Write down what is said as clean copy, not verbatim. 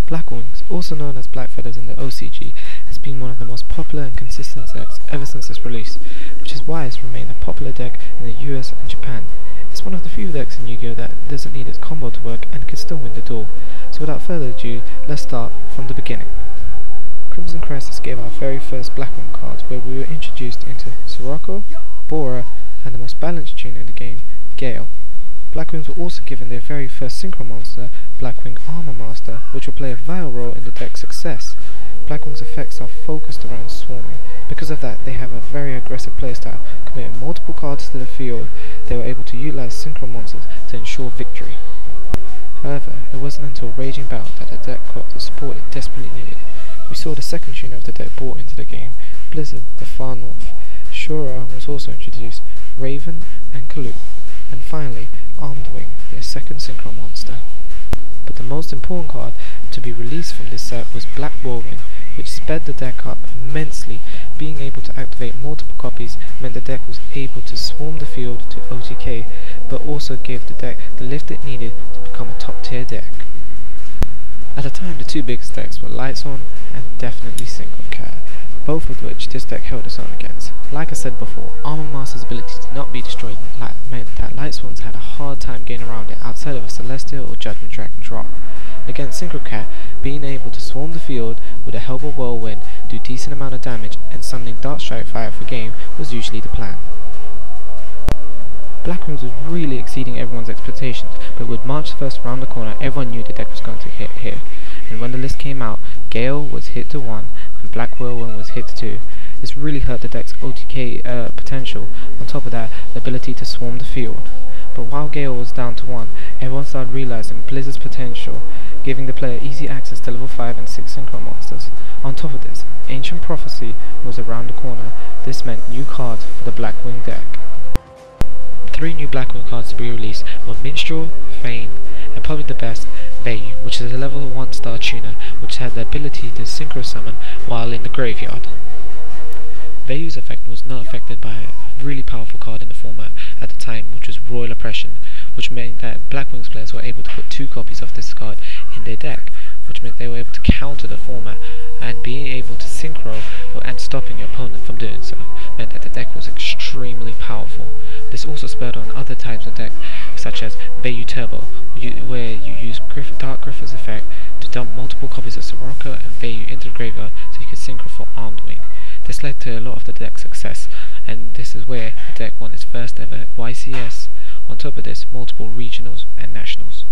Blackwings, also known as Black Feathers in the OCG, has been one of the most popular and consistent decks ever since its release, which is why it's remained a popular deck in the US and Japan. It's one of the few decks in Yu-Gi-Oh! That doesn't need its combo to work and can still win the duel. So without further ado, let's start from the beginning. Crimson Crisis gave our very first Blackwing cards, where we were introduced into Sirocco, Bora, and the most balanced tune in the game, Yugioh. Blackwings were also given their very first synchro monster, Blackwing Armor Master, which will play a vital role in the deck's success. Blackwing's effects are focused around swarming. Because of that, they have a very aggressive playstyle. Committing multiple cards to the field, they were able to utilize synchro monsters to ensure victory. However, it wasn't until Raging Battle that the deck got the support it desperately needed. We saw the second tuner of the deck brought into the game, Blizzard, the Far North. Shura was also introduced, Raven and Kalu, and finally Armed Wing, their second synchro monster. But the most important card to be released from this set was Black Whirlwind, which sped the deck up immensely. Being able to activate multiple copies meant the deck was able to swarm the field to OTK, but also gave the deck the lift it needed to become a top tier deck. At the time, the two biggest decks were Lights On and definitely Synchro Cat, both of which this deck held its own against. Like I said before, Armor Master's ability to not be destroyed meant that Lights Ones had a hard time getting around it outside of a Celestial or Judgment Dragon draw. Against Synchro Cat, being able to swarm the field with the help of Whirlwind, do decent amount of damage, and summoning Dark Strike Fire for game was usually the plan. Blackwings was really exceeding everyone's expectations, but with March 1st around the corner, everyone knew the deck was going to hit here. And when the list came out, Yugioh was hit to 1 and Black Whirlwind was hit to 2. This really hurt the deck's OTK potential. On top of that, the ability to swarm the field. But while Yugioh was down to 1, everyone started realizing Blizzard's potential, giving the player easy access to level 5 and 6 synchro monsters. On top of this, Ancient Prophecy was around the corner. This meant new cards for the Blackwing deck. 3 new Blackwing cards to be released were Minstrel, Feign, and probably the best, Vayu, which is a level 1 star tuner which had the ability to synchro summon while in the graveyard. Vayu's effect was not affected by a really powerful card in the format at the time, which was Royal Oppression, which meant that Blackwings players were able to put 2 copies of this card in their deck, which meant they were able to counter the format, and being able to synchro and stopping your opponent from doing so meant that the deck was extremely powerful. This also spurred on other types of deck, such as Vayu Turbo, where you use Dark Griffer's effect to dump multiple copies of Sirocco and Vayu into the graveyard so you can synchro for Armed Wing. This led to a lot of the deck's success, and this is where the deck won its first ever YCS. On top of this, multiple regionals and nationals.